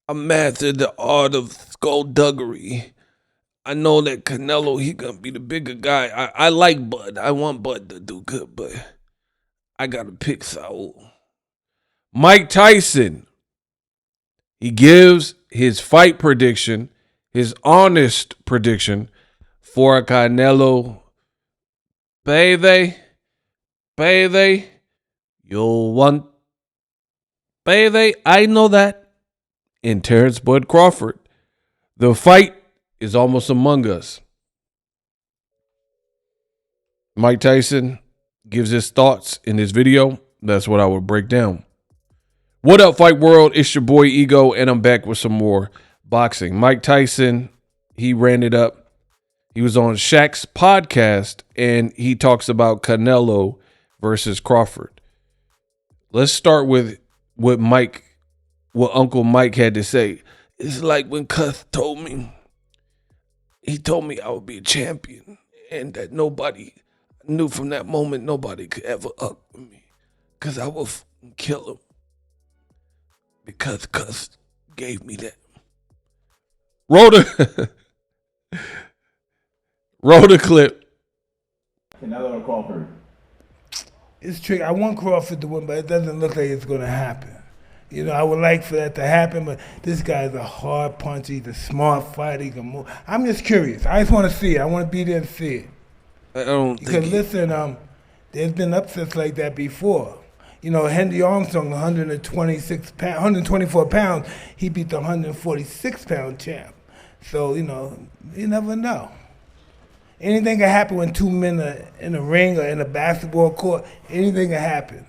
I mastered the art of skullduggery. I know that Canelo, he gonna be the bigger guy. I like Bud. I want Bud to do good, but I gotta pick Saul. Mike Tyson, he gives his fight prediction, his honest prediction for Canelo. Baby, you'll want, baby, I know that. In Terence Bud Crawford. The fight is almost among us. Mike Tyson gives his thoughts in this video. That's what I would break down. What up, Fight World? It's your boy Ego, and I'm back with some more boxing. Mike Tyson, he ran it up. He was on Shaq's podcast, and he talks about Canelo versus Crawford. Let's start with what Uncle Mike had to say. It's like when Cuth told me, he told me I would be a champion, and that nobody knew from that moment, nobody could ever up with me, because I will kill him, because Cuth gave me that. Roll the clip. Canelo or Crawford? It's tricky. I want Crawford to win, but it doesn't look like it's going to happen. You know, I would like for that to happen, but this guy's a hard puncher. He's a smart fighter. He can move. I'm just curious. I just want to see it. I want to be there and see it. I don't because think listen, there's been upsets like that before. You know, Henry Armstrong, 124 pounds, he beat the 146-pound champ. So, you know, you never know. Anything can happen when two men are in a ring or in a basketball court. Anything can happen.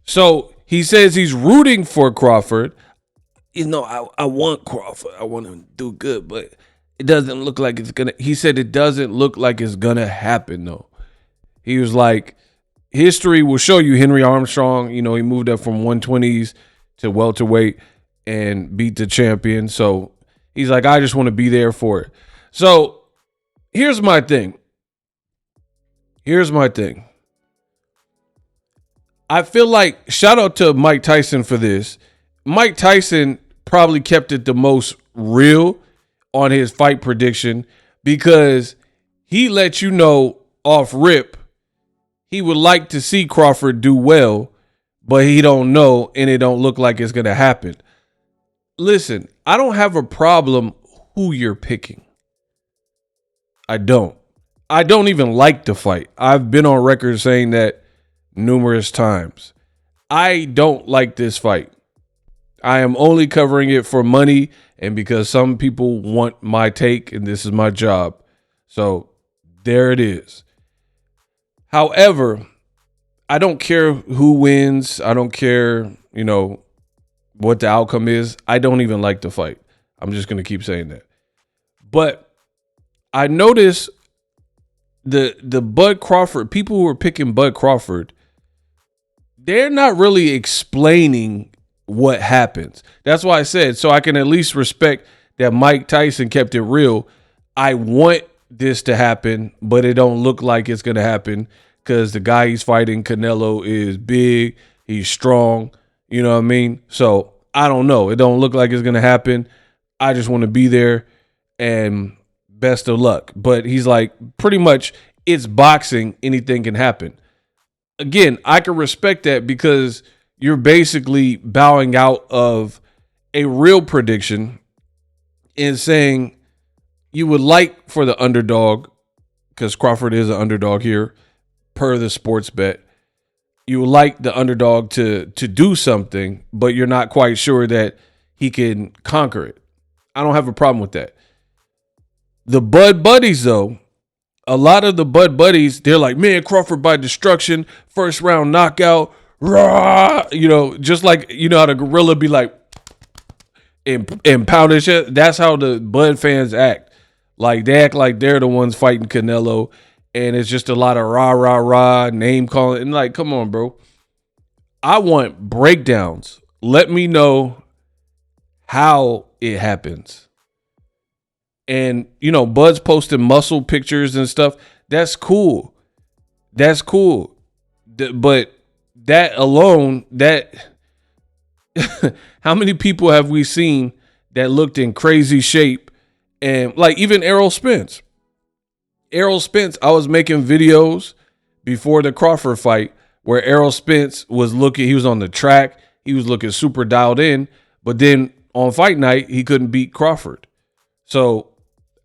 So he says he's rooting for Crawford. You know, I want Crawford. I want him to do good, but it doesn't look like it's gonna. He said it doesn't look like it's gonna happen though. He was like, history will show you. Henry Armstrong, you know, he moved up from 120s to welterweight and beat the champion. So he's like, I just want to be there for it. So here's my thing. I feel like, shout out to Mike Tyson for this. Mike Tyson probably kept it the most real on his fight prediction because he let you know off rip he would like to see Crawford do well, but he don't know and it don't look like it's going to happen. Listen, I don't have a problem who you're picking. I don't even like the fight. I've been on record saying that numerous times. I don't like this fight. I am only covering it for money and because some people want my take and this is my job. So there it is. However, I don't care who wins. I don't care, you know, what the outcome is. I don't even like the fight. I'm just going to keep saying that. But I notice the Bud Crawford, people who are picking Bud Crawford, they're not really explaining what happens. That's why I said, so I can at least respect that Mike Tyson kept it real. I want this to happen, but it don't look like it's going to happen because the guy he's fighting, Canelo, is big. He's strong. You know what I mean? So I don't know. It don't look like it's going to happen. I just want to be there and best of luck. But he's like, pretty much it's boxing. Anything can happen. Again, I can respect that because you're basically bowing out of a real prediction and saying you would like for the underdog, because Crawford is an underdog here, per the sports bet. You would like the underdog to do something, but you're not quite sure that he can conquer it. I don't have a problem with that. The Bud Buddies, though, a lot of the Bud Buddies, they're like, man, Crawford by destruction, first round knockout, rah! You know, just like, you know how the gorilla be like, and pound his shit. That's how the Bud fans act. Like, they act like they're the ones fighting Canelo, and it's just a lot of rah, name calling. And like, come on, bro. I want breakdowns. Let me know how it happens. And, you know, Bud's posting muscle pictures and stuff. That's cool. But that alone, that how many people have we seen that looked in crazy shape? And like even Errol Spence. Errol Spence, I was making videos before the Crawford fight where Errol Spence was looking, he was on the track, he was looking super dialed in, but then on fight night, he couldn't beat Crawford. So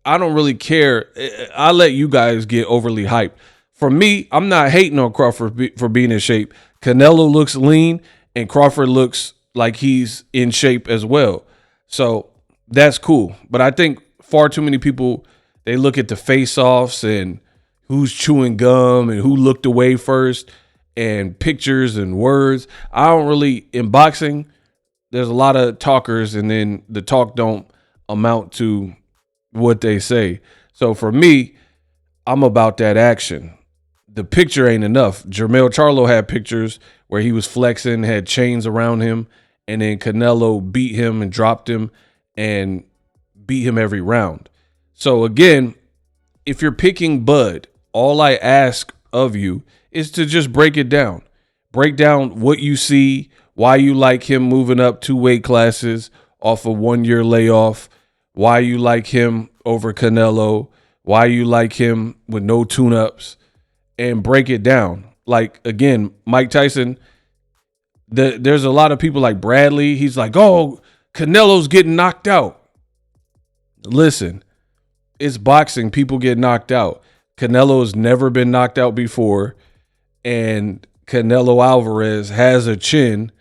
I don't really care. I let you guys get overly hyped. For me, I'm not hating on Crawford for being in shape. Canelo looks lean and Crawford looks like he's in shape as well. So that's cool. But I think far too many people, they look at the face-offs and who's chewing gum and who looked away first and pictures and words. I don't really, in boxing, there's a lot of talkers and then the talk don't amount to what they say. So for me, I'm about that action. The picture ain't enough. Jermell Charlo had pictures where he was flexing, had chains around him, and then Canelo beat him and dropped him and beat him every round. So again, if you're picking Bud, all I ask of you is to just break it down. Break down what you see, why you like him moving up 2 weight classes off a 1-year layoff, why you like him over Canelo, why you like him with no tune-ups, and break it down. Like, again, Mike Tyson, there's a lot of people like Bradley. He's like, oh, Canelo's getting knocked out. Listen, it's boxing. People get knocked out. Canelo's never been knocked out before, and Canelo Alvarez has a chin.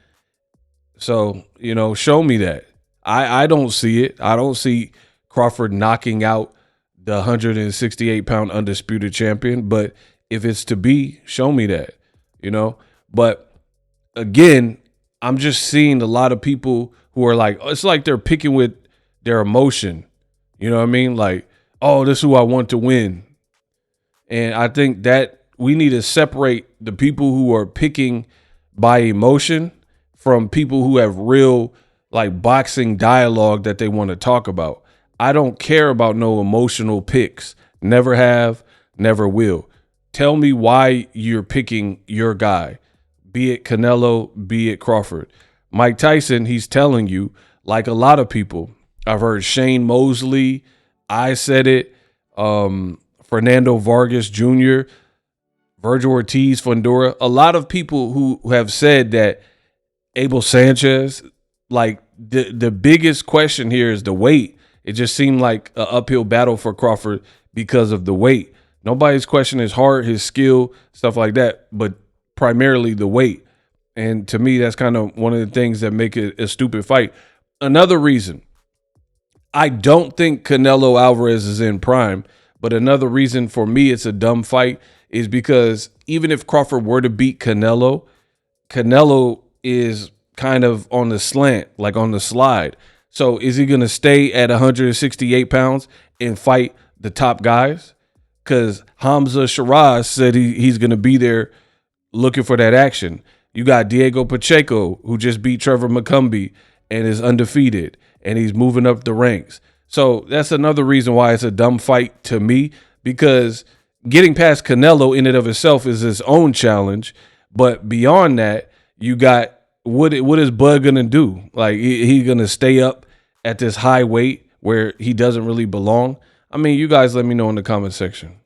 So, you know, show me that. I don't see it. I don't see Crawford knocking out the 168-pound undisputed champion. But if it's to be, show me that, you know. But again, I'm just seeing a lot of people who are like, it's like they're picking with their emotion. You know what I mean? Like, oh, this is who I want to win. And I think that we need to separate the people who are picking by emotion from people who have real like boxing dialogue that they want to talk about. I don't care about no emotional picks. Never have, never will. Tell me why you're picking your guy, be it Canelo, be it Crawford. Mike Tyson, he's telling you, like a lot of people. I've heard Shane Mosley, I said it, Fernando Vargas Jr., Virgil Ortiz, Fundora, a lot of people who have said that Abel Sanchez, like the biggest question here is the weight. It just seemed like an uphill battle for Crawford because of the weight. Nobody's questioning his heart, his skill, stuff like that, but primarily the weight. And to me, that's kind of one of the things that make it a stupid fight. Another reason, I don't think Canelo Alvarez is in prime, but another reason for me it's a dumb fight is because even if Crawford were to beat Canelo, Canelo is kind of on the slant, like on the slide. So is he going to stay at 168 pounds and fight the top guys? Because Hamza Shiraz said he's going to be there looking for that action. You got Diego Pacheco, who just beat Trevor McCumbee and is undefeated, and he's moving up the ranks. So that's another reason why it's a dumb fight to me, because getting past Canelo in and of itself is his own challenge. But beyond that, you got what is Bud going to do? Like, he going to stay up at this high weight where he doesn't really belong? I mean, you guys let me know in the comment section.